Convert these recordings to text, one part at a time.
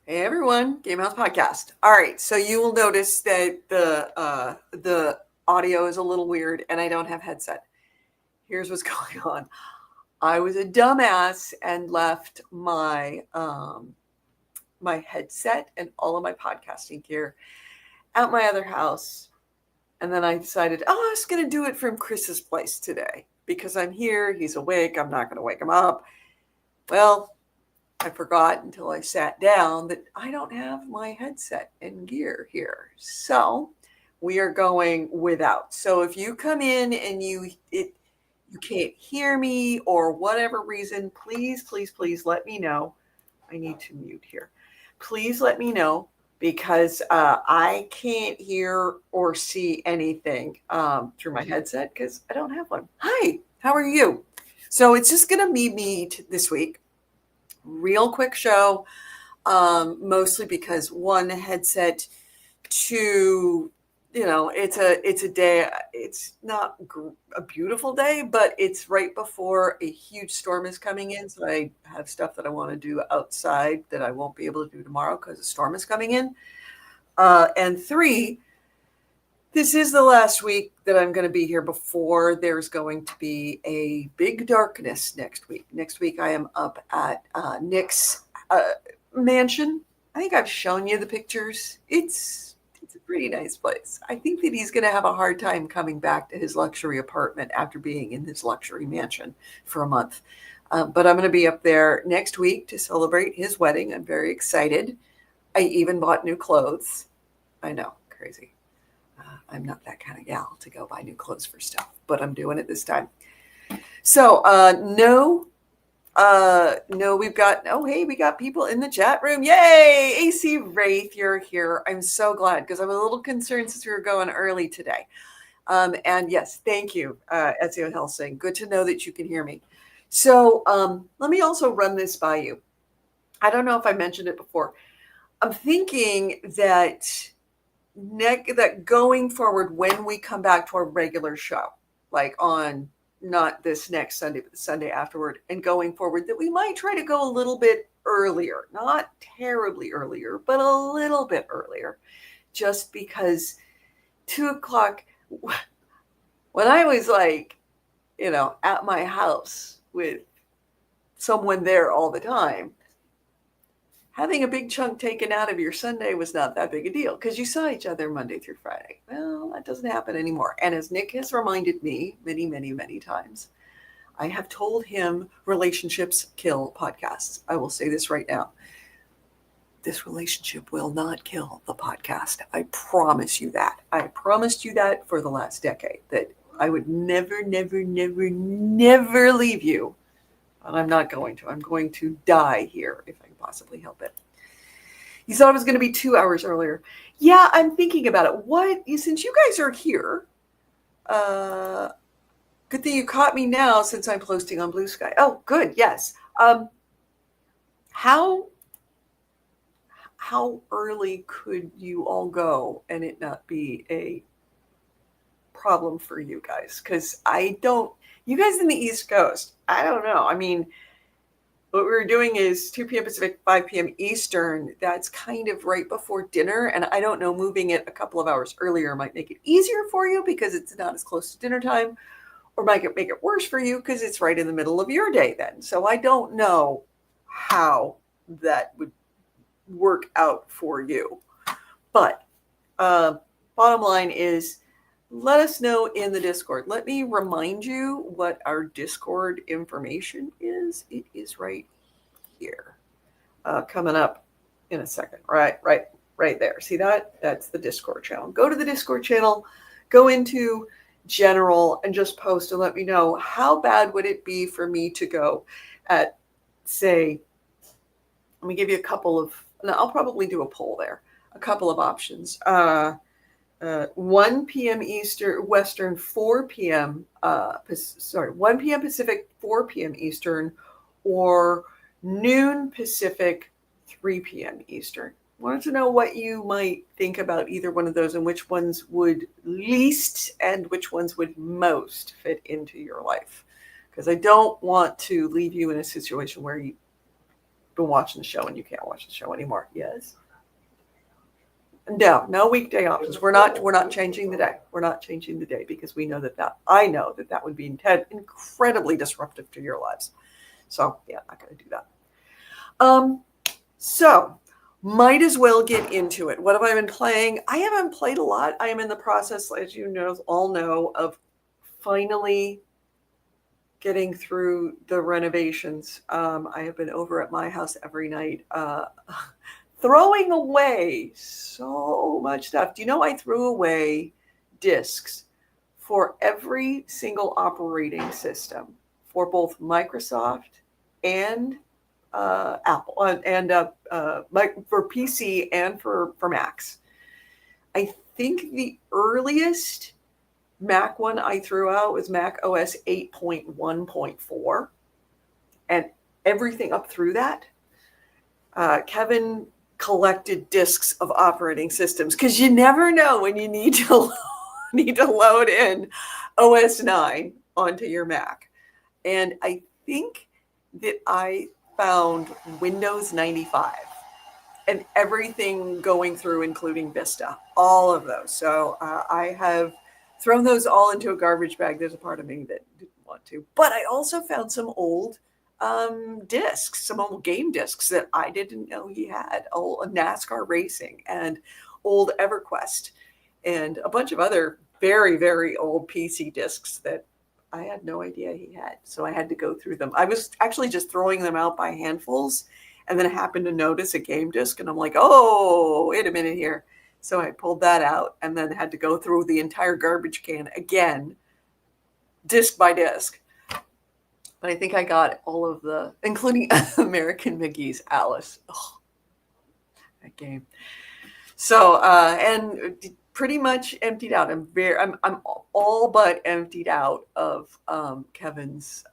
Hey everyone, GameHounds podcast. All right, so you will notice that the audio is a little weird, and I don't have headset. Here's what's going on. I was a dumbass and left my headset and all of my podcasting gear at my other house, and then I decided, I was going to do it from Chris's place today because I'm here. He's awake. I'm not going to wake him up. Well, I forgot until I sat down that I don't have my headset and gear here. So we are going without. So if you come in and you can't hear me or whatever reason, please let me know. I need to mute here. Please let me know because I can't hear or see anything through my headset because I don't have one. Hi, how are you? So it's just going to be me this week. Real quick show, mostly because one, headset, two, it's a day. It's not a beautiful day, but it's right before a huge storm is coming in. So I have stuff that I want to do outside that I won't be able to do tomorrow because the storm is coming in. And three, this is the last week that I'm going to be here before there's going to be a big darkness next week. Next week, I am up at Nick's mansion. I think I've shown you the pictures. It's a pretty nice place. I think that he's going to have a hard time coming back to his luxury apartment after being in his luxury mansion for a month. But I'm going to be up there next week to celebrate his wedding. I'm very excited. I even bought new clothes. I know, crazy. I'm not that kind of gal to go buy new clothes for stuff, but I'm doing it this time. So, we got people in the chat room. Yay! AC Wraith, you're here. I'm so glad because I'm a little concerned since we were going early today. And yes, thank you, Ezio Helsing. Good to know that you can hear me. So, let me also run this by you. I don't know if I mentioned it before. I'm thinking that going forward, when we come back to our regular show, like on not this next Sunday, but the Sunday afterward, and going forward, that we might try to go a little bit earlier, not terribly earlier, but a little bit earlier, just because 2:00, when I was at my house with someone there all the time, having a big chunk taken out of your Sunday was not that big a deal because you saw each other Monday through Friday. Well, that doesn't happen anymore. And as Nick has reminded me many, many, many times, I have told him relationships kill podcasts. I will say this right now. This relationship will not kill the podcast. I promise you that. I promised you that for the last decade, that I would never, never, never, never leave you. And I'm not going to. I'm going to die here if I can possibly help it. You thought it was going to be 2 hours earlier. Yeah, I'm thinking about it. Since you guys are here, good thing you caught me now since I'm posting on Blue Sky. Oh, good. Yes. How early could you all go and it not be a problem for you guys? Because you guys in the East Coast, I don't know. I mean, what we're doing is 2 p.m. Pacific, 5 p.m. Eastern. That's kind of right before dinner. And I don't know, moving it a couple of hours earlier might make it easier for you because it's not as close to dinner time, or might make it worse for you because it's right in the middle of your day then. So I don't know how that would work out for you. But bottom line is, let us know in the Discord. Let me remind you what our Discord information is. It is right here, coming up in a second. Right there. See that? That's the Discord channel. Go to the Discord channel, go into general, and just post and let me know, how bad would it be for me to go at, say, let me give you a couple of, and I'll probably do a poll there, a couple of options. 1 p.m. Eastern, Western, 4 p.m. 1 p.m. Pacific, 4 p.m. Eastern, or noon Pacific, 3 p.m. Eastern. Wanted to know what you might think about either one of those and which ones would least and which ones would most fit into your life. Because I don't want to leave you in a situation where been watching the show and you can't watch the show anymore. Yes. No weekday options. We're not changing the day. We're not changing the day because we know I know that would be incredibly disruptive to your lives. So yeah, not going to do that. So might as well get into it. What have I been playing? I haven't played a lot. I am in the process, as you all know, of finally getting through the renovations. I have been over at my house every night, throwing away so much stuff. Do you know I threw away discs for every single operating system for both Microsoft and Apple, and for PC and for Macs. I think the earliest Mac one I threw out was Mac OS 8.1.4, and everything up through that. Kevin collected discs of operating systems because you never know when you need to load in OS 9 onto your Mac. And I think that I found Windows 95 and everything going through, including Vista, all of those. So I have thrown those all into a garbage bag. There's a part of me that didn't want to, but I also found some old discs, some old game discs that I didn't know he had, old NASCAR racing and old EverQuest and a bunch of other very, very old PC discs that I had no idea he had. So I had to go through them. I was actually just throwing them out by handfuls, and then I happened to notice a game disc, and I'm like, oh, wait a minute here. So I pulled that out and then had to go through the entire garbage can again, disc by disc. But I think I got all of the, including American McGee's Alice. Oh, that game. So, and pretty much emptied out. I'm all but emptied out of Kevin's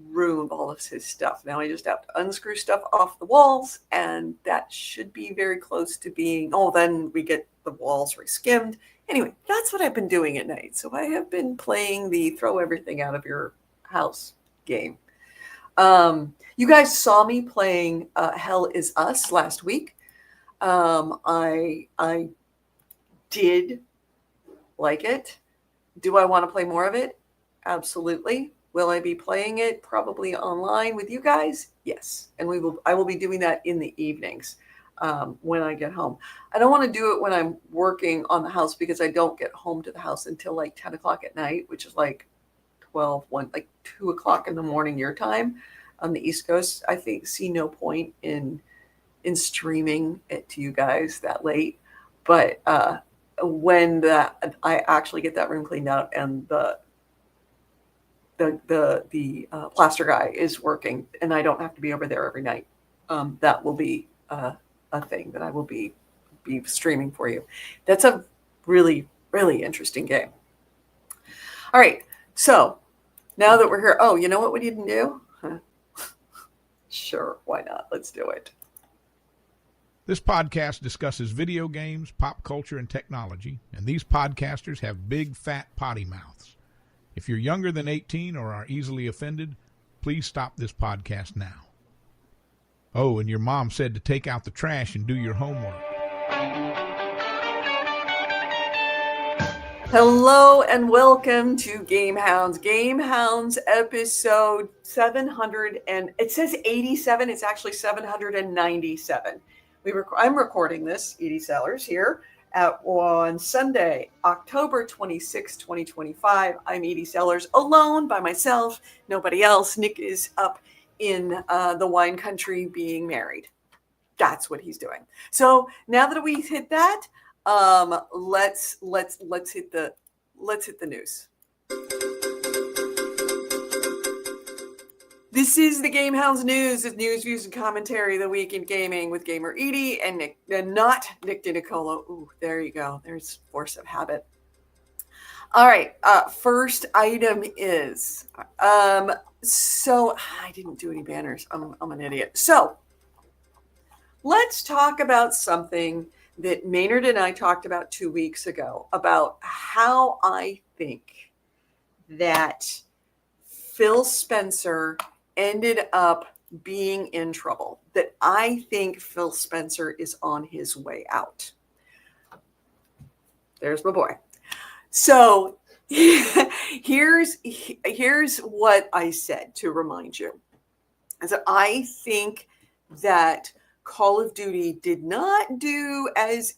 room, all of his stuff. Now I just have to unscrew stuff off the walls, and that should be very close to being. Oh, then we get the walls reskimmed. Anyway, that's what I've been doing at night. So I have been playing the throw everything out of your house game. You guys saw me playing Hell Is Us last week. I did like it. Do I want to play more of it? Absolutely. Will I be playing it probably online with you guys? Yes. And I will be doing that in the evenings when I get home. I don't want to do it when I'm working on the house because I don't get home to the house until like 10 o'clock at night, which is like 2 o'clock in the morning your time on the East Coast. I see no point in streaming it to you guys that late. But when I actually get that room cleaned out and the plaster guy is working and I don't have to be over there every night, that will be a thing that I will be streaming for you. That's a really, really interesting game. All right. So now that we're here, you know what we didn't do? Sure. Why not? Let's do it. This podcast discusses video games, pop culture, and technology, and these podcasters have big, fat potty mouths. If you're younger than 18 or are easily offended, please stop this podcast now. Oh, and your mom said to take out the trash and do your homework. Hello and welcome to GameHounds. GameHounds episode 700, and it says 87. It's actually 797. I'm recording this, Edie Sellers, here on Sunday, October 26, 2025. I'm Edie Sellers, alone by myself, nobody else. Nick is up in the wine country being married. That's what he's doing. So now that we've hit that, let's hit the news. This is the GameHounds news. It's news, views, and commentary of the week in gaming with gamer Edie and Nick, and not Nick DiNicola. Ooh, there you go. There's force of habit. All right. First item is so I didn't do any banners. I'm an idiot. So let's talk about something that Maynard and I talked about 2 weeks ago about how I think that Phil Spencer ended up being in trouble, that I think Phil Spencer is on his way out. There's my boy. So here's what I said to remind you. Is that I think that Call of Duty did not do as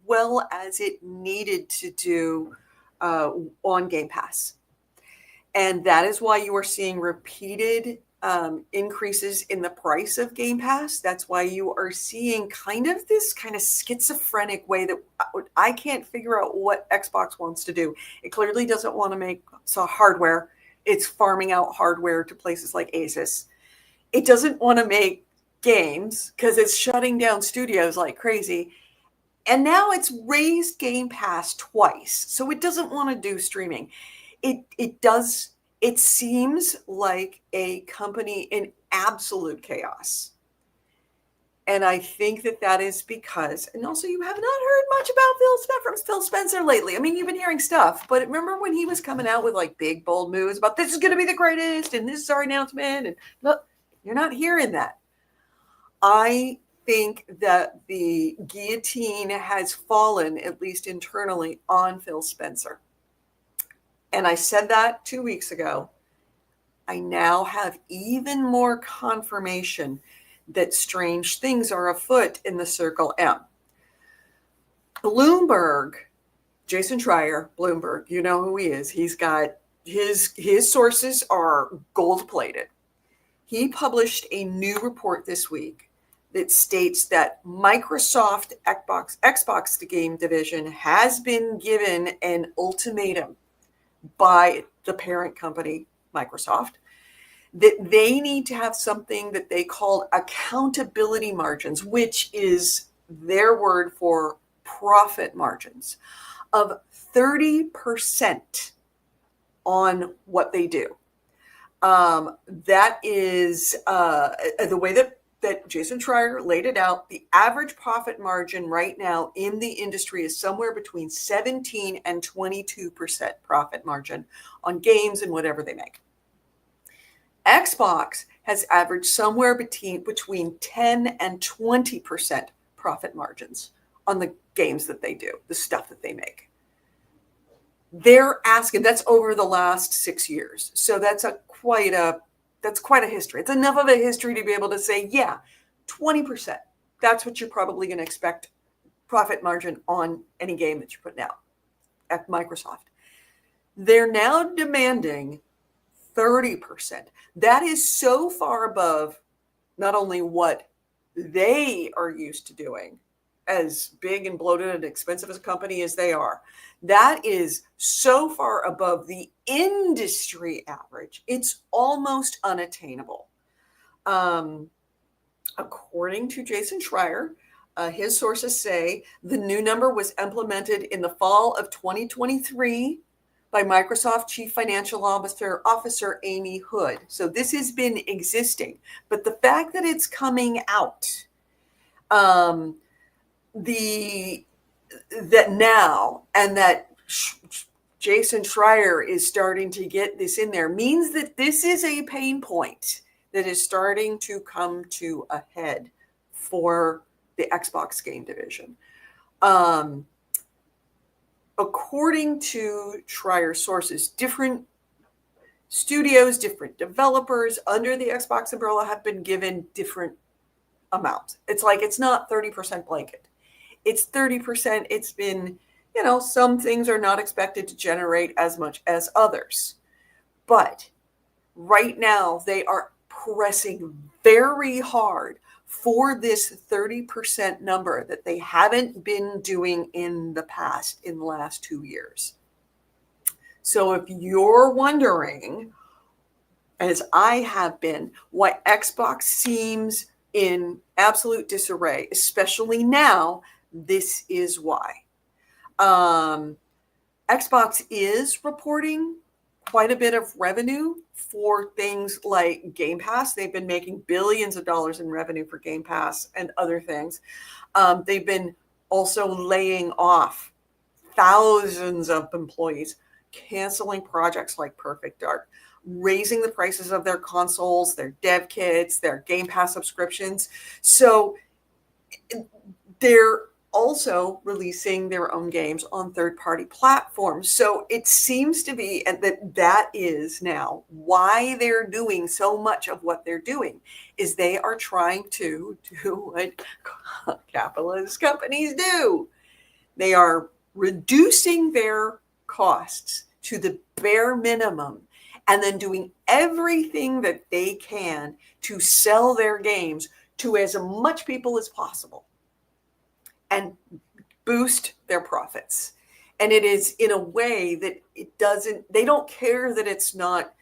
well as it needed to do on Game Pass. And that is why you are seeing repeated increases in the price of Game Pass. That's why you are seeing kind of this kind of schizophrenic way that I can't figure out what Xbox wants to do. It clearly doesn't want to make hardware. It's farming out hardware to places like Asus. It doesn't want to make games because it's shutting down studios like crazy. And now it's raised Game Pass twice. So it doesn't want to do streaming. It seems like a company in absolute chaos. And I think that is because, and also you have not heard much about Phil Spencer lately. I mean, you've been hearing stuff, but remember when he was coming out with like big, bold moves about this is going to be the greatest and this is our announcement. And look, you're not hearing that. I think that the guillotine has fallen, at least internally, on Phil Spencer. And I said that 2 weeks ago. I now have even more confirmation that strange things are afoot in the Circle M. Bloomberg, Jason Schreier, Bloomberg, you know who he is. He's got his sources are gold-plated. He published a new report this week that states that Microsoft Xbox the game division has been given an ultimatum by the parent company, Microsoft, that they need to have something that they call accountability margins, which is their word for profit margins of 30% on what they do. That is the way that Jason Schreier laid it out. The average profit margin right now in the industry is somewhere between 17 and 22% profit margin on games and whatever they make. Xbox has averaged somewhere between 10 and 20% profit margins on the games that they do, the stuff that they make. They're asking, that's over the last 6 years. So that's quite a history. It's enough of a history to be able to say, yeah, 20%. That's what you're probably going to expect profit margin on any game that you're putting out at Microsoft. They're now demanding 30%. That is so far above not only what they are used to doing, as big and bloated and expensive as a company as they are. That is so far above the industry average. It's almost unattainable. According to Jason Schreier, his sources say the new number was implemented in the fall of 2023 by Microsoft Chief Financial Officer Amy Hood. So this has been existing, but the fact that it's coming out, that now and that Jason Schreier is starting to get this in there means that this is a pain point that is starting to come to a head for the Xbox game division. According to Schreier's sources, different studios, different developers under the Xbox umbrella have been given different amounts. It's like it's not 30% blanket. It's 30%. It's been, some things are not expected to generate as much as others. But right now, they are pressing very hard for this 30% number that they haven't been doing in the past, in the last 2 years. So if you're wondering, as I have been, why Xbox seems in absolute disarray, especially now, this is why. Xbox is reporting quite a bit of revenue for things like Game Pass. They've been making billions of dollars in revenue for Game Pass and other things. They've been also laying off thousands of employees, canceling projects like Perfect Dark. raising the prices of their consoles, their dev kits, their Game Pass subscriptions. So they're also releasing their own games on third-party platforms. So it seems to be that is now why they're doing so much of what they're doing, is they are trying to do what capitalist companies do. They are reducing their costs to the bare minimum and then doing everything that they can to sell their games to as much people as possible and boost their profits. And it is in a way that they don't care that it's not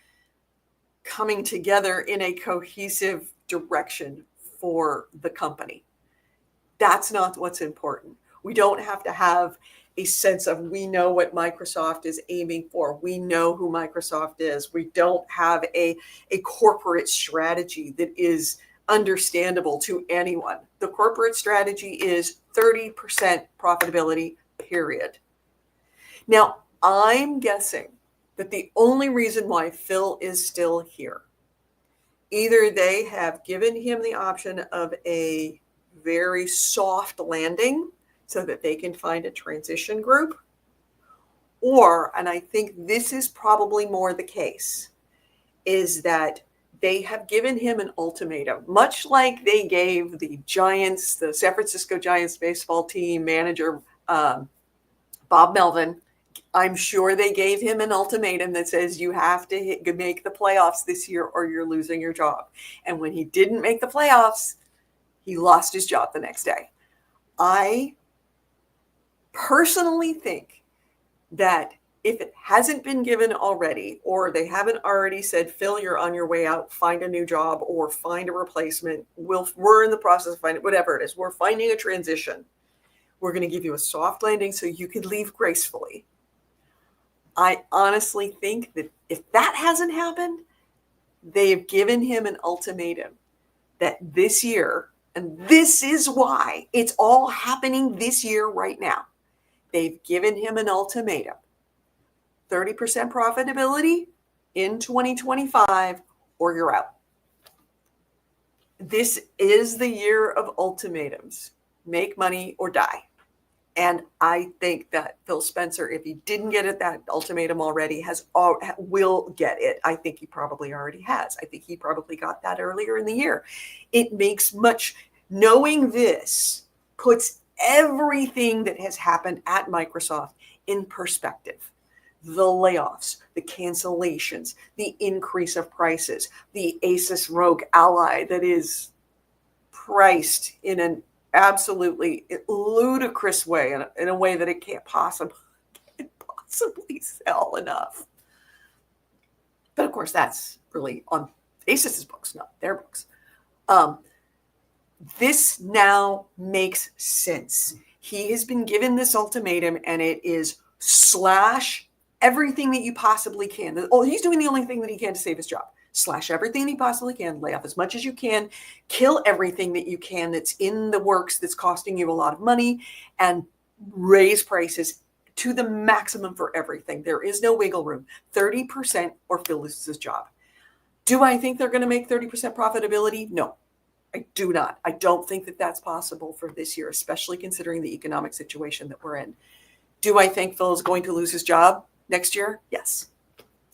coming together in a cohesive direction for the company. That's not what's important. We don't have to have a sense of, we know what Microsoft is aiming for. We know who Microsoft is. We don't have a corporate strategy that is understandable to anyone. The corporate strategy is 30% profitability, period. Now, I'm guessing that the only reason why Phil is still here, either they have given him the option of a very soft landing so that they can find a transition group, or, and I think this is probably more the case, is that they have given him an ultimatum, much like they gave the Giants, the San Francisco Giants baseball team manager, Bob Melvin. I'm sure they gave him an ultimatum that says you have to make the playoffs this year or you're losing your job. And when he didn't make the playoffs, he lost his job the next day. I personally think that if it hasn't been given already, or they haven't already said, Phil, you're on your way out, find a new job or find a replacement. We're in the process of finding, whatever it is, we're finding a transition. We're going to give you a soft landing so you could leave gracefully. I honestly think that if that hasn't happened, they've given him an ultimatum that this year, and this is why it's all happening this year right now, they've given him an ultimatum. 30% profitability in 2025 or you're out. This is the year of ultimatums. Make money or die. And I think that Phil Spencer, if he didn't get it, that ultimatum already, will get it. I think he probably already has. I think he probably got that earlier in the year. It makes knowing this puts everything that has happened at Microsoft in perspective. The layoffs, the cancellations, the increase of prices, the Asus ROG Ally that is priced in an absolutely ludicrous way, in a way that it can't possibly sell enough. But of course, that's really on Asus's books, not their books. This now makes sense. He has been given this ultimatum, and it is slash everything that you possibly can. He's doing the only thing that he can to save his job. Slash everything he possibly can, lay off as much as you can, kill everything that you can that's in the works that's costing you a lot of money, and raise prices to the maximum for everything. There is no wiggle room. 30% or Phil loses his job. Do I think they're going to make 30% profitability? No, I do not. I don't think that that's possible for this year, especially considering the economic situation that we're in. Do I think Phil is going to lose his job next year? Yes.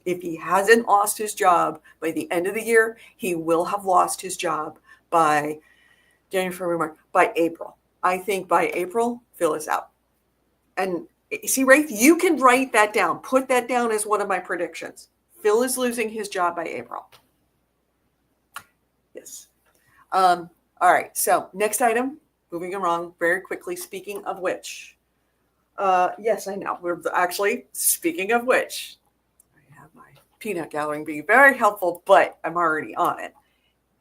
If he hasn't lost his job by the end of the year, he will have lost his job by January, February, March, by April. I think by April, Phil is out. And see, Rafe, you can write that down. Put that down as one of my predictions. Phil is losing his job by April. Yes. All right. So next item, moving along very quickly. Speaking of which, yes, I know. We're actually, speaking of which, I have my peanut gallery being very helpful, but I'm already on it.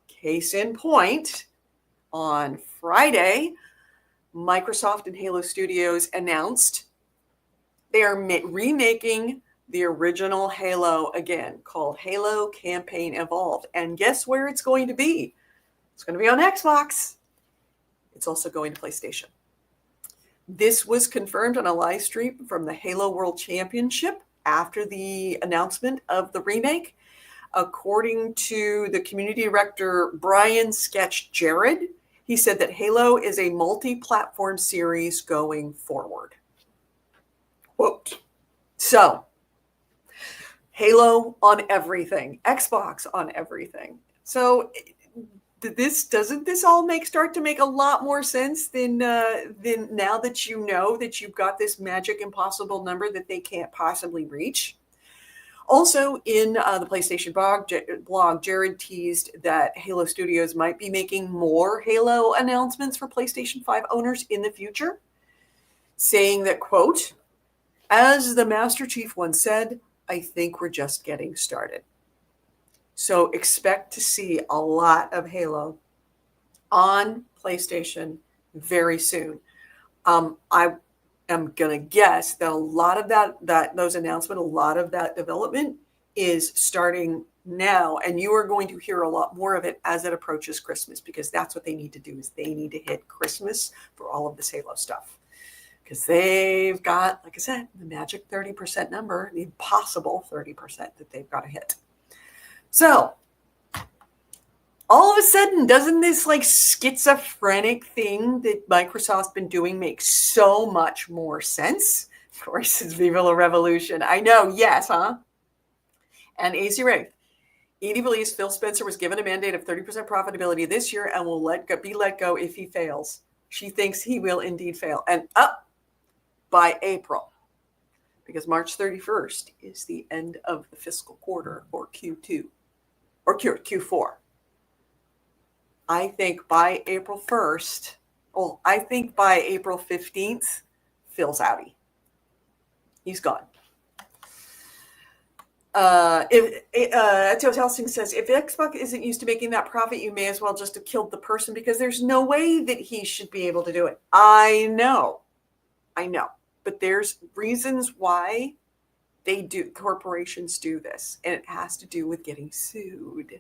Case in point, on Friday, Microsoft and Halo Studios announced they are remaking the original Halo again, called Halo Campaign Evolved. And guess where it's going to be? It's going to be on Xbox. It's also going to PlayStation. This was confirmed on a live stream from the Halo World Championship after the announcement of the remake. According to the community director, Brian Sketch Jared, he said that Halo is a multi-platform series going forward. Quote. So, Halo on everything, Xbox on everything. So doesn't this all start to make a lot more sense than now that you know that you've got this magic impossible number that they can't possibly reach? Also, in the PlayStation blog, Jared teased that Halo Studios might be making more Halo announcements for PlayStation 5 owners in the future, saying that, quote, as the Master Chief once said, I think we're just getting started. So expect to see a lot of Halo on PlayStation very soon. I am going to guess that a lot of those announcements, a lot of that development is starting now, and you are going to hear a lot more of it as it approaches Christmas, because that's what they need to do, is they need to hit Christmas for all of this Halo stuff. Because they've got, like I said, the magic 30% number, the impossible 30% that they've got to hit. So, all of a sudden, doesn't this like schizophrenic thing that Microsoft's been doing make so much more sense? Of course, it's Viva la Revolution. I know, yes, huh? And AC Wraith. Edie believes Phil Spencer was given a mandate of 30% profitability this year and will be let go if he fails. She thinks he will indeed fail. And up by April, because March 31st is the end of the fiscal quarter, or Q2, or Q4. I think by April 1st, I think by April 15th, Phil's outie. He's gone. Etios Helsing says, if Xbox isn't used to making that profit, you may as well just have killed the person, because there's no way that he should be able to do it. I know. But there's reasons why corporations do this, and it has to do with getting sued.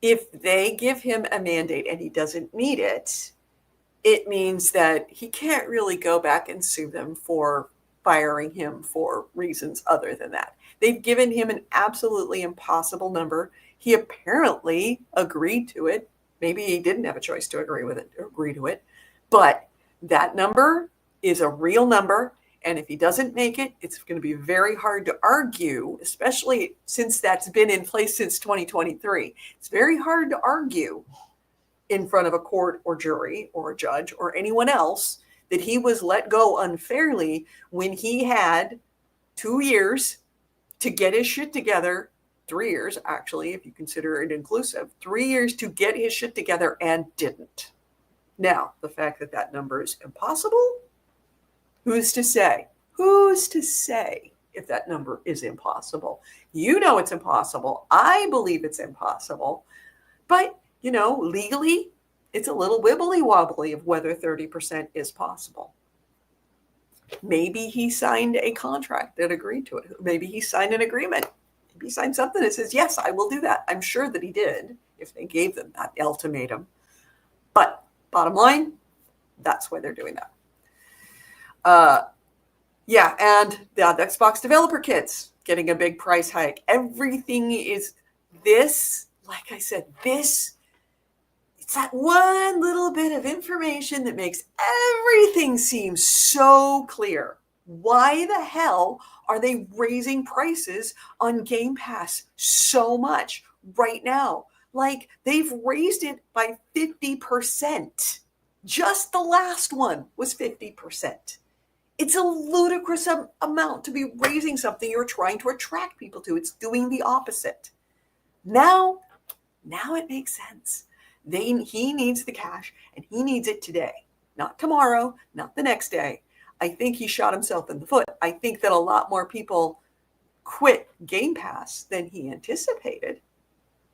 If they give him a mandate and he doesn't meet it, it means that he can't really go back and sue them for firing him for reasons other than that. They've given him an absolutely impossible number. He apparently agreed to it. Maybe he didn't have a choice to agree to it. But that number is a real number. And if he doesn't make it, it's going to be very hard to argue, especially since that's been in place since 2023. It's very hard to argue in front of a court or jury or a judge or anyone else that he was let go unfairly when he had 2 years to get his shit together. 3 years, actually, if you consider it inclusive. 3 years to get his shit together and didn't. Now, the fact that that number is impossible, who's to say? Who's to say if that number is impossible? You know it's impossible. I believe it's impossible. But, legally, it's a little wibbly wobbly of whether 30% is possible. Maybe he signed a contract that agreed to it. Maybe he signed an agreement. Maybe he signed something that says, yes, I will do that. I'm sure that he did if they gave them that ultimatum. But bottom line, that's why they're doing that. And the Xbox developer kits getting a big price hike. Everything is this, like I said, it's that one little bit of information that makes everything seem so clear. Why the hell are they raising prices on Game Pass so much right now? Like, they've raised it by 50%. Just the last one was 50%. It's a ludicrous amount to be raising something you're trying to attract people to. It's doing the opposite. Now it makes sense. He needs the cash, and he needs it today, not tomorrow, not the next day. I think he shot himself in the foot. I think that a lot more people quit Game Pass than he anticipated.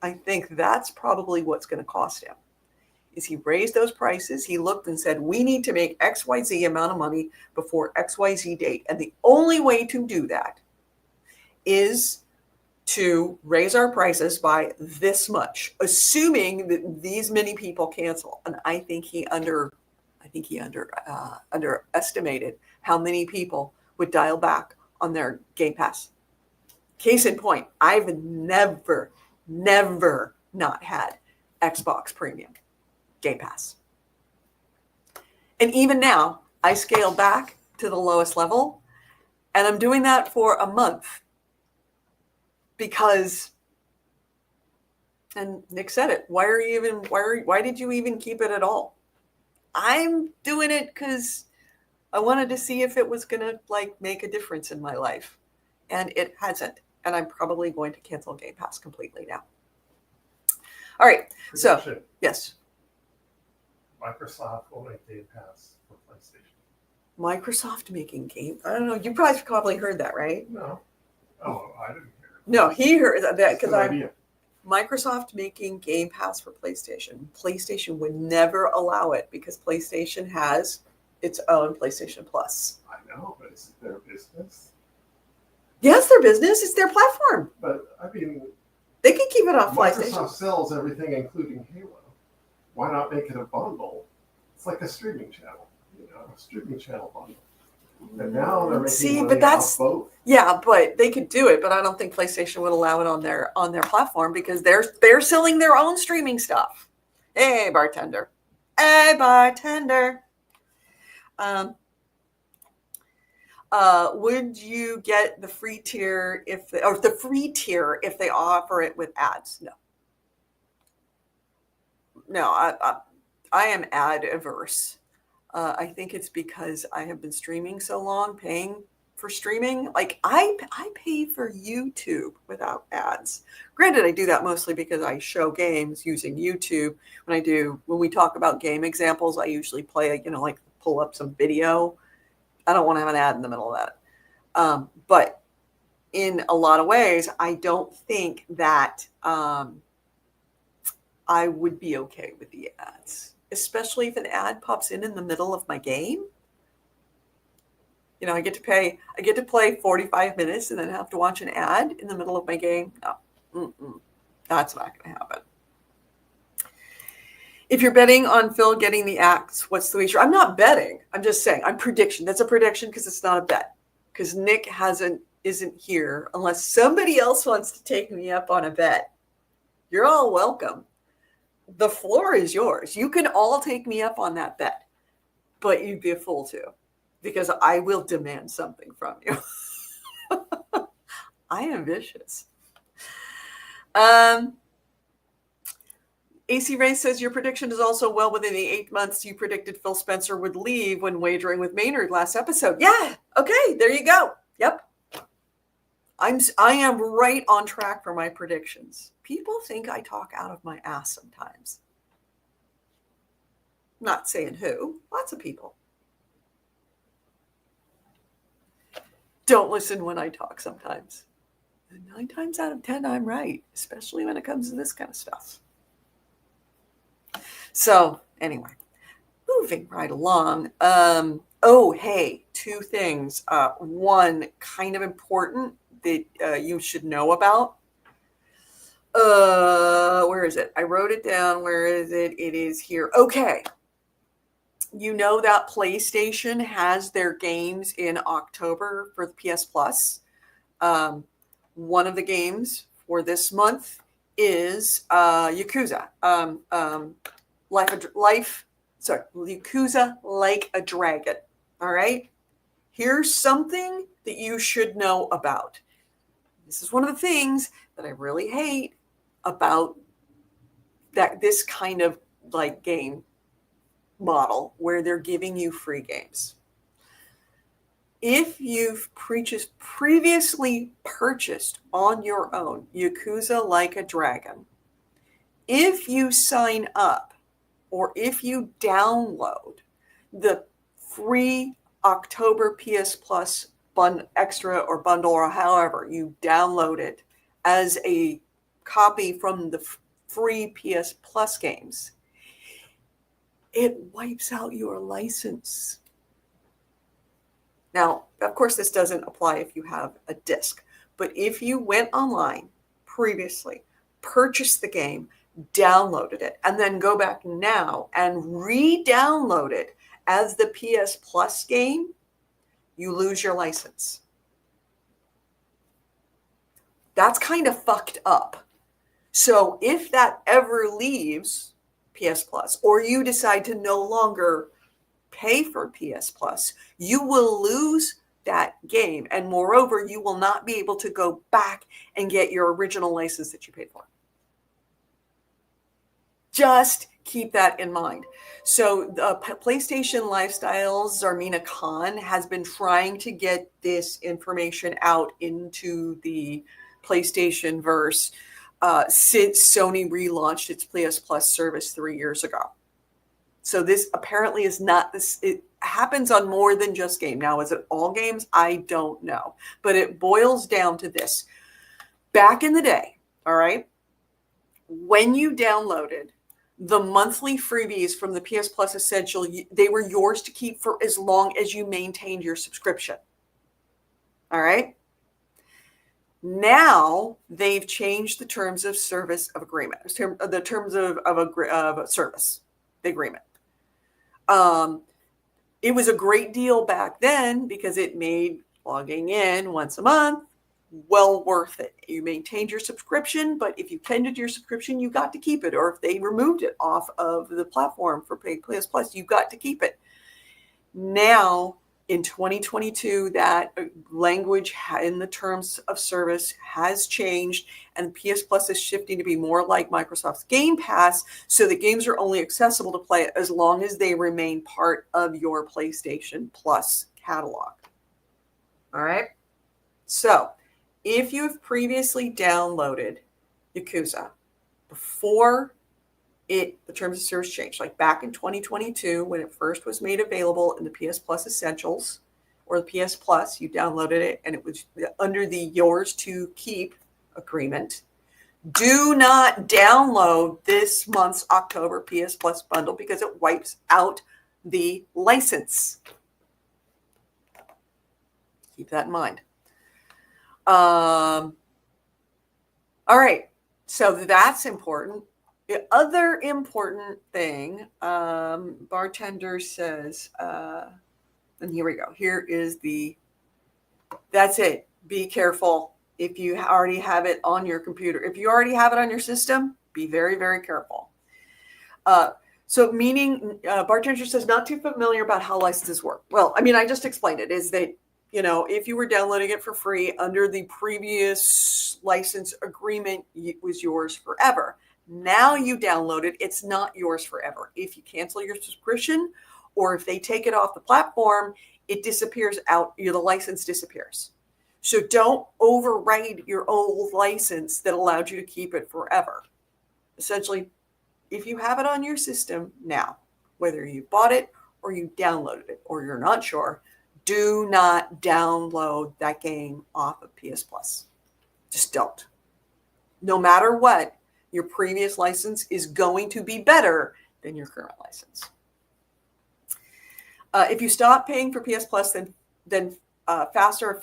I think that's probably what's going to cost him. Is he raised those prices. He looked and said, we need to make XYZ amount of money before XYZ date. And the only way to do that is to raise our prices by this much, assuming that these many people cancel. And I think he underestimated how many people would dial back on their Game Pass. Case in point, I've never not had Xbox Premium Game Pass. And even now, I scaled back to the lowest level, and I'm doing that for a month because, and Nick said it, why did you even keep it at all? I'm doing it because I wanted to see if it was going to make a difference in my life, and it hasn't. And I'm probably going to cancel Game Pass completely now. All right. Prediction. So, yes. Microsoft will make Game Pass for PlayStation. Microsoft making game. I don't know. You probably heard that, right? No. Oh, I didn't hear it. No, he heard that because idea. Microsoft making Game Pass for PlayStation. PlayStation would never allow it because PlayStation has its own PlayStation Plus. I know, but is it their business? Yes, their business. It's their platform. But I mean, they can keep it off Microsoft PlayStation. sells everything, including Halo. Why not make it a bundle? It's like a streaming channel, a streaming channel bundle. And now they're making money off both. Yeah, but they could do it. But I don't think PlayStation would allow it on their platform because they're selling their own streaming stuff. Hey, bartender. Hey, bartender. Would you get the free tier if they offer it with ads? No, I am ad averse. I think it's because I have been streaming so long, paying for streaming. I pay for YouTube without ads. Granted, I do that mostly because I show games using YouTube. When we talk about game examples, I usually play, pull up some video. I don't want to have an ad in the middle of that. But in a lot of ways, I don't think that I would be okay with the ads, especially if an ad pops in the middle of my game. I get to play 45 minutes and then have to watch an ad in the middle of my game. No, that's not going to happen. If you're betting on Phil getting the axe, what's the wager? I'm not betting. I'm just saying. I'm prediction. That's a prediction because it's not a bet. Because Nick isn't here unless somebody else wants to take me up on a bet. You're all welcome. The floor is yours. You can all take me up on that bet, but you'd be a fool to, because I will demand something from you. I am vicious. AC Ray says your prediction is also well within the 8 months you predicted Phil Spencer would leave when wagering with Maynard last episode. Yeah. Okay. There you go. Yep. I am right on track for my predictions. People think I talk out of my ass sometimes. Not saying who. Lots of people. Don't listen when I talk sometimes. And 9 times out of 10, I'm right, especially when it comes to this kind of stuff. So anyway, moving right along. Hey, 2 things. One, kind of important that you should know about. Where is it? I wrote it down. Where is it? It is here. Okay. You know that PlayStation has their games in October for the PS Plus. One of the games for this month is Yakuza. Yakuza Like a Dragon. All right. Here's something that you should know about. This is one of the things that I really hate about this kind of game model where they're giving you free games. If you've previously purchased on your own Yakuza Like a Dragon, if you sign up or if you download the free October PS Plus extra or bundle, or however you download it as a copy from the free PS Plus games, it wipes out your license. Now, of course, this doesn't apply if you have a disc, but if you went online previously, purchased the game, downloaded it, and then go back now and re-download it as the PS Plus game, you lose your license. That's kind of fucked up. So if that ever leaves PS Plus, or you decide to no longer pay for PS Plus, you will lose that game. And moreover, you will not be able to go back and get your original license that you paid for. Just keep that in mind. So PlayStation Lifestyles, Zarmina Khan, has been trying to get this information out into the PlayStation verse since Sony relaunched its PS Plus service 3 years ago. So this apparently is not this. It happens on more than just game. Now, is it all games? I don't know. But it boils down to this. Back in the day, all right, when you downloaded the monthly freebies from the PS Plus Essential, they were yours to keep for as long as you maintained your subscription. All right. Now they've changed the terms of service of agreement, the terms of service, the agreement. It was a great deal back then because it made logging in once a month well worth it. You maintained your subscription, but if you tended your subscription, you got to keep it. Or if they removed it off of the platform for PS Plus, you got to keep it. Now, in 2022, that language in the terms of service has changed, and PS Plus is shifting to be more like Microsoft's Game Pass, so the games are only accessible to play as long as they remain part of your PlayStation Plus catalog. All right? So, if you've previously downloaded Yakuza before the terms of service changed, like back in 2022 when it first was made available in the PS Plus Essentials or the PS Plus, you downloaded it and it was under the yours to keep agreement. Do not download this month's October PS Plus bundle because it wipes out the license. Keep that in mind. All right, so that's important. The other important thing, bartender says, and here we go. Here is that's it. Be careful if you already have it on your computer. If you already have it on your system, be very, very careful. So meaning, bartender says, not too familiar about how licenses work. Well, I mean, I just explained it, is that, if you were downloading it for free under the previous license agreement, it was yours forever. Now you download it, it's not yours forever. If you cancel your subscription or if they take it off the platform, it disappears out, the license disappears. So don't overwrite your old license that allowed you to keep it forever. Essentially, if you have it on your system now, whether you bought it or you downloaded it or you're not sure, do not download that game off of PS Plus. Just don't. No matter what, your previous license is going to be better than your current license. If you stop paying for PS Plus, then fast forward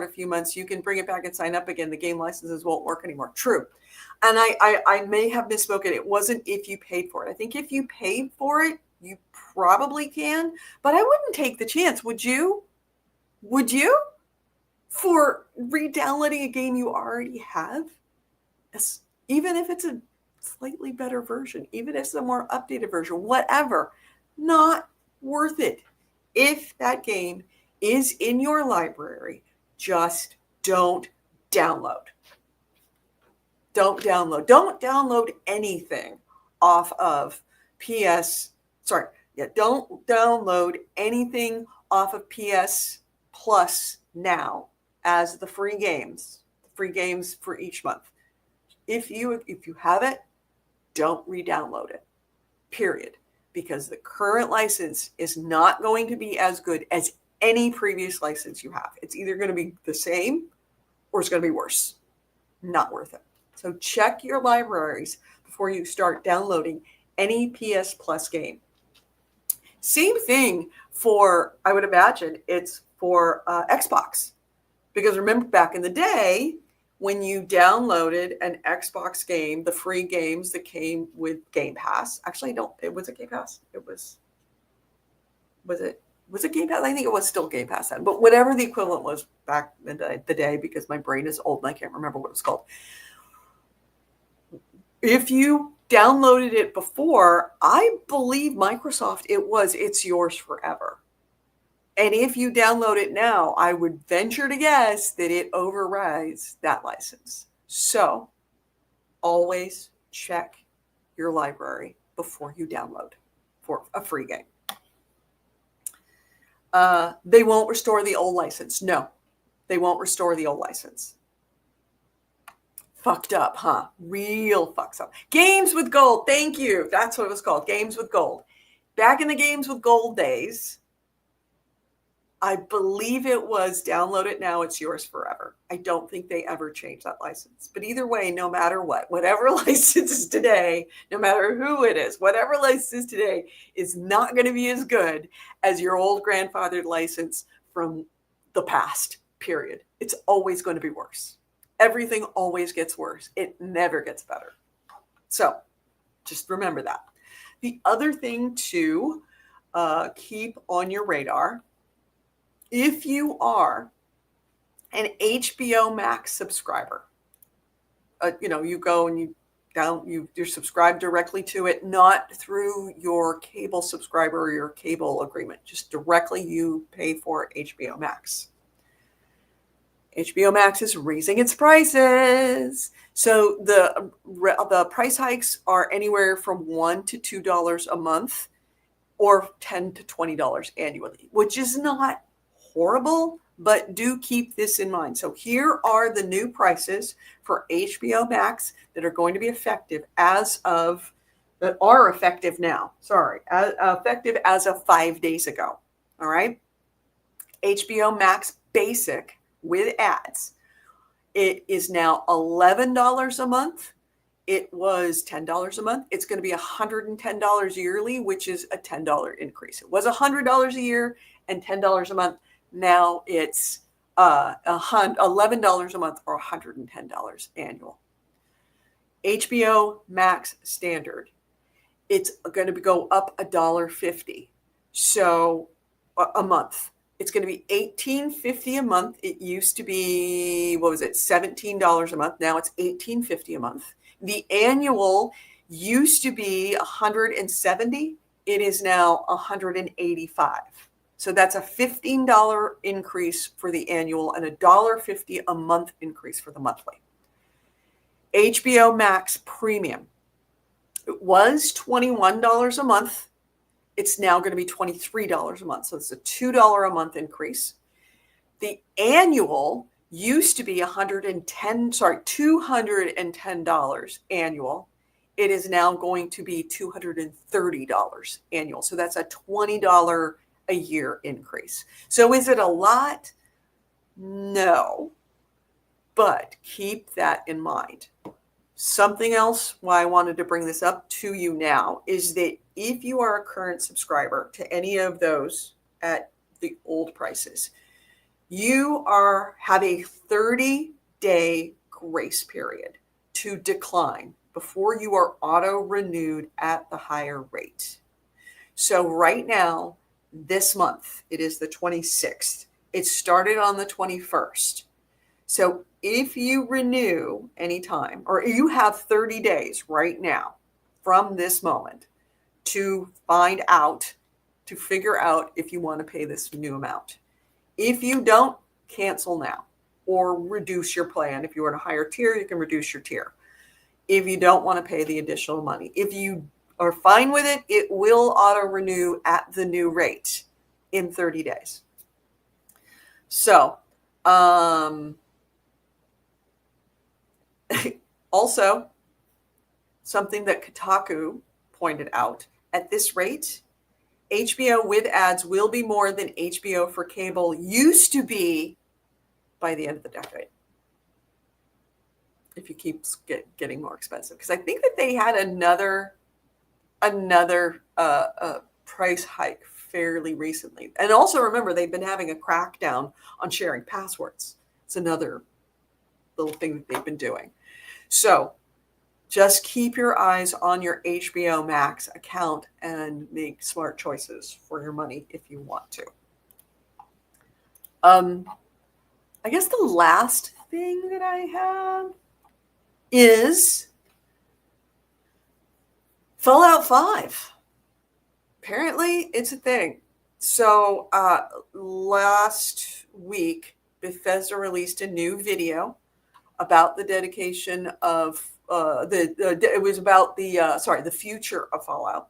a few months, you can bring it back and sign up again. The game licenses won't work anymore. True. And I may have misspoken. It wasn't if you paid for it. I think if you paid for it, you probably can, but I wouldn't take the chance. Would you? Would you? For re-downloading a game you already have? Even if it's a slightly better version, even if it's a more updated version, whatever, not worth it. If that game is in your library, just don't download. Don't download. Don't download anything off of don't download anything off of PS Plus now as the free games for each month. If you have it, don't re-download it, period. Because the current license is not going to be as good as any previous license you have. It's either going to be the same or it's going to be worse. Not worth it. So check your libraries before you start downloading any PS Plus game. Same thing for, I would imagine, it's for Xbox. Because remember back in the day, when you downloaded an Xbox game, the free games that came with Game Pass. Actually, no, it wasn't Game Pass. Was it? Was it Game Pass? I think it was still Game Pass then, but whatever the equivalent was back in the day, because my brain is old and I can't remember what it was called. If you downloaded it before, I believe Microsoft, it's yours forever. And if you download it now, I would venture to guess that it overrides that license. So always check your library before you download for a free game. They won't restore the old license. No, they won't restore the old license. Fucked up, huh? Real fucks up. Games with Gold. Thank you. That's what it was called. Games with Gold. Back in the Games with Gold days, I believe it was download it now, it's yours forever. I don't think they ever changed that license. But either way, no matter what, whatever license is today, no matter who it is, whatever license is today is not going to be as good as your old grandfathered license from the past, period. It's always going to be worse. Everything always gets worse. It never gets better. So just remember that. The other thing to keep on your radar, if you are an HBO Max subscriber, you go and you're subscribed directly to it, not through your cable subscriber or your cable agreement, just directly you pay for HBO Max. HBO Max is raising its prices. So the price hikes are anywhere from $1 to $2 a month or $10 to $20 annually, which is not horrible, but do keep this in mind. So here are the new prices for HBO Max that are going to be effective effective now. Effective as of 5 days ago. All right. HBO Max Basic with ads. It is now $11 a month. It was $10 a month. It's going to be $110 yearly, which is a $10 increase. It was $100 a year and $10 a month. Now it's $11 a month or $110 annual. HBO Max Standard. It's going to go up $1.50. So a month. It's going to be $18.50 a month. It used to be, $17 a month. Now it's $18.50 a month. The annual used to be $170. It is now $185. So that's a $15 increase for the annual and $1.50 a month increase for the monthly. HBO Max Premium. It was $21 a month. It's now going to be $23 a month. So it's a $2 a month increase. The annual used to be $210 annual. It is now going to be $230 annual. So that's a $20 a year increase. So is it a lot? No, but keep that in mind. Something else why I wanted to bring this up to you now is that if you are a current subscriber to any of those at the old prices, you have a 30-day grace period to decline before you are auto-renewed at the higher rate. So right now, this month, it is the 26th. It started on the 21st. So if you renew anytime, or you have 30 days right now from this moment to figure out if you want to pay this new amount. If you don't, cancel now or reduce your plan. If you are in a higher tier, you can reduce your tier. If you don't want to pay the additional money, if you are fine with it, it will auto renew at the new rate in 30 days. So, also, something that Kotaku pointed out, at this rate, HBO with ads will be more than HBO for cable used to be by the end of the decade. If you keep getting more expensive. Because I think that they had another price hike fairly recently. And also remember, they've been having a crackdown on sharing passwords. It's another little thing that they've been doing. So Just keep your eyes on your HBO Max account and make smart choices for your money if you want to. I guess the last thing that I have is Fallout 5. Apparently, it's a thing. So last week, Bethesda released a new video about the dedication of it was about the future of Fallout.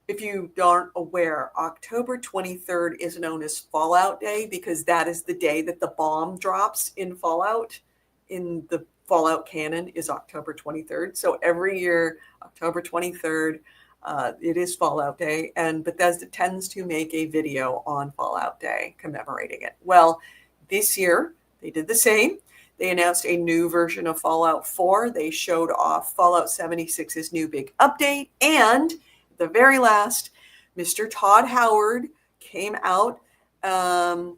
If you aren't aware, October 23rd is known as Fallout Day because that is the day that the bomb drops in Fallout. In the Fallout canon is October 23rd. So every year, October 23rd, it is Fallout Day, and Bethesda tends to make a video on Fallout Day commemorating it. Well, this year they did the same. They announced a new version of Fallout 4. They showed off Fallout 76's new big update, and the very last, Mr. Todd Howard came out and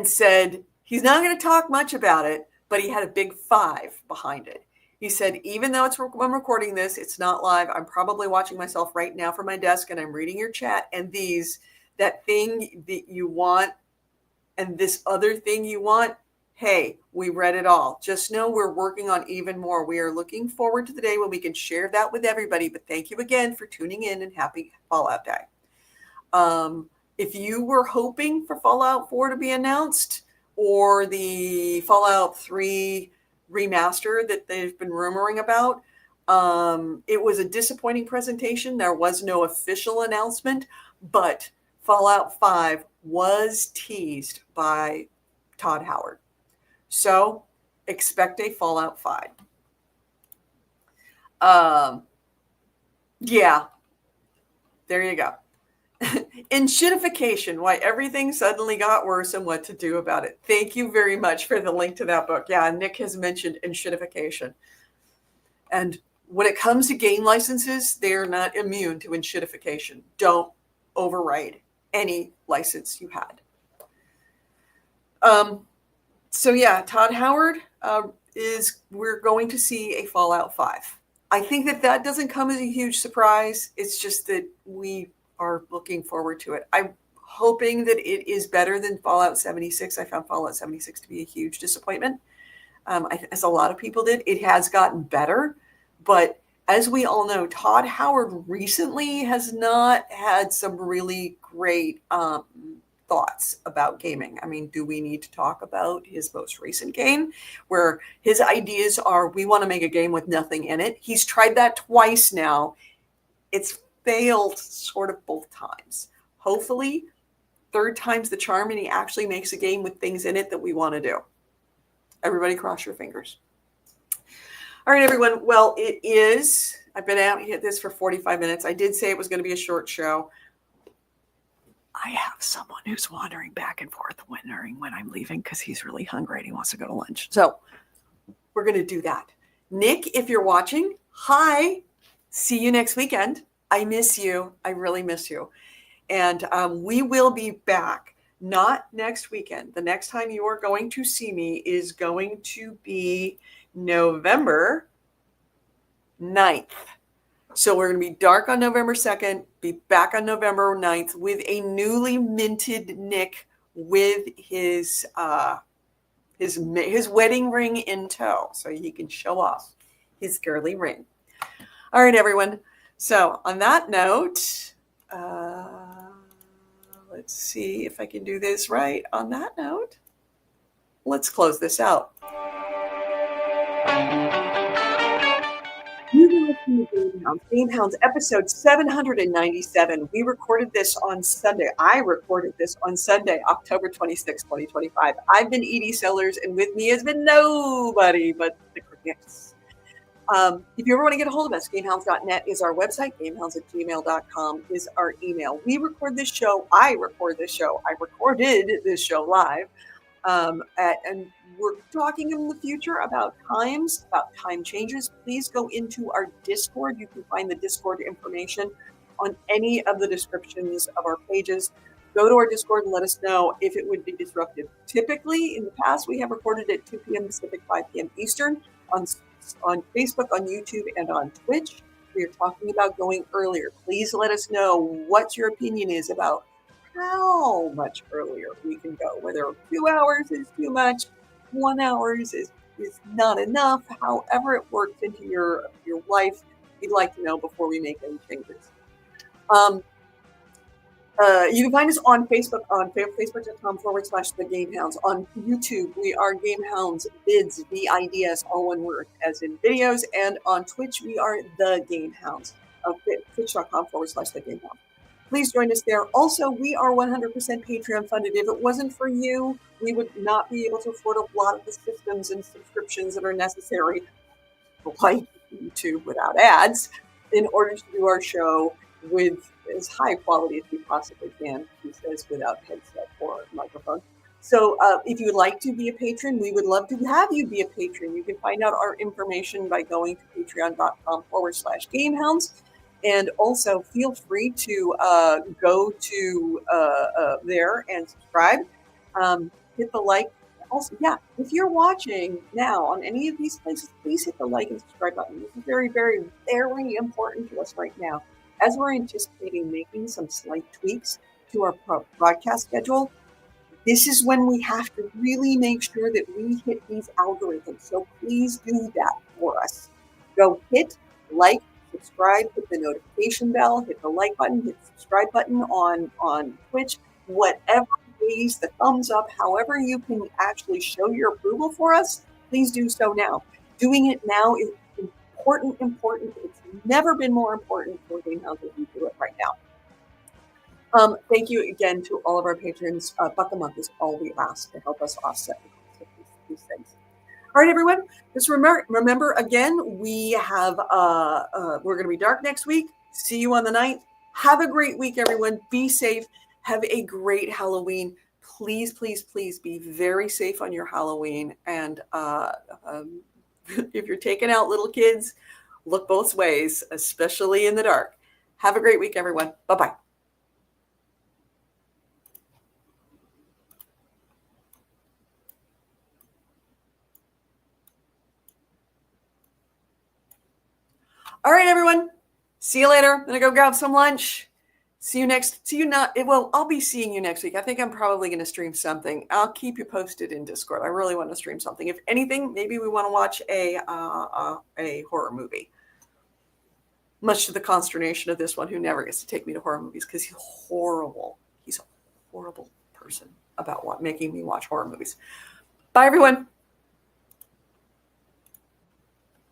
said he's not going to talk much about it, but he had a big 5 behind it. He said, even though I'm recording this, it's not live. I'm probably watching myself right now from my desk, and I'm reading your chat. And that thing that you want and this other thing you want, hey, we read it all. Just know we're working on even more. We are looking forward to the day when we can share that with everybody. But thank you again for tuning in, and happy Fallout Day. If you were hoping for Fallout 4 to be announced, or the Fallout 3 remaster that they've been rumoring about, it was a disappointing presentation. There was no official announcement, but Fallout 5 was teased by Todd Howard. So expect a Fallout 5. Yeah, there you go. Enshittification, why everything suddenly got worse and what to do about it. Thank you very much for the link to that book. Yeah, Nick has mentioned enshittification. And when it comes to game licenses, they are not immune to enshittification. Don't override any license you had. So yeah, Todd Howard we're going to see a Fallout 5. I think that doesn't come as a huge surprise. It's just that we are looking forward to it. I'm hoping that it is better than Fallout 76. I found Fallout 76 to be a huge disappointment, as a lot of people did. It has gotten better, but as we all know, Todd Howard recently has not had some really great thoughts about gaming. I mean, do we need to talk about his most recent game where his ideas are, we want to make a game with nothing in it? He's tried that twice now. It's failed sort of both times. Hopefully, third time's the charm, and he actually makes a game with things in it that we want to do. Everybody cross your fingers. All right, everyone. Well, I've been out at this for 45 minutes. I did say it was going to be a short show. I have someone who's wandering back and forth wondering when I'm leaving because he's really hungry and he wants to go to lunch. So we're going to do that. Nick, if you're watching, hi. See you next weekend. I miss you. I really miss you. And we will be back, not next weekend. The next time you are going to see me is going to be November 9th. So we're going to be dark on November 2nd, be back on November 9th with a newly minted Nick with his wedding ring in tow so he can show off his girly ring. All right, everyone. So on that note, let's see if I can do this right. On that note, let's close this out. You've been listening to GameHounds. GameHounds episode 797. We recorded this on Sunday. I recorded this on Sunday, October 26, 2025. I've been Edie Sellers, and with me has been nobody but the crickets. If you ever want to get a hold of us, gamehounds.net is our website. Gamehounds@gmail.com is our email. We record this show. I record this show. I recorded this show live. And we're talking in the future about time changes. Please go into our Discord. You can find the Discord information on any of the descriptions of our pages. Go to our Discord and let us know if it would be disruptive. Typically, in the past, we have recorded at 2 p.m. Pacific, 5 p.m. Eastern on on Facebook, on YouTube, and on Twitch. We are talking about going earlier. Please let us know what your opinion is about how much earlier we can go, whether 2 hours is too much, 1 hour is not enough, however it works into your life, we'd like to know before we make any changes. You can find us on Facebook, on facebook.com/The GameHounds. On YouTube, we are GameHounds, vids, VIDS, all one word, as in videos. And on Twitch, we are The GameHounds, twitch.com/The GameHounds. Please join us there. Also, we are 100% Patreon funded. If it wasn't for you, we would not be able to afford a lot of the systems and subscriptions that are necessary, like YouTube without ads, in order to do our show with as high quality as we possibly can, he says, without headset or microphone. So if you would like to be a patron, we would love to have you be a patron. You can find out our information by going to patreon.com/GameHounds. And also feel free to go to there and subscribe. Hit the like. Also, yeah, if you're watching now on any of these places, please hit the like and subscribe button. This is very, very, very important to us right now. As we're anticipating making some slight tweaks to our broadcast schedule, this is when we have to really make sure that we hit these algorithms. So please do that for us. Go hit like, subscribe, hit the notification bell, hit the like button, hit the subscribe button on Twitch, whatever ways, the thumbs up, however you can actually show your approval for us, please do so now. Doing it now is important. It's never been more important for GameHounds than we do it right now. Thank you again to all of our patrons. $1 a month is all we ask to help us offset these things. All right, everyone. Just remember again, we have we're going to be dark next week. See you on the 9th. Have a great week, everyone. Be safe. Have a great Halloween. Please, please, please be very safe on your Halloween. And if you're taking out little kids, look both ways, especially in the dark. Have a great week, everyone. Bye-bye. All right, everyone. See you later. I'm going to go grab some lunch. I'll be seeing you next week. I think I'm probably going to stream something. I'll keep you posted in Discord. I really want to stream something. If anything, maybe we want to watch a horror movie. Much to the consternation of this one, who never gets to take me to horror movies because he's horrible. He's a horrible person about making me watch horror movies. Bye, everyone.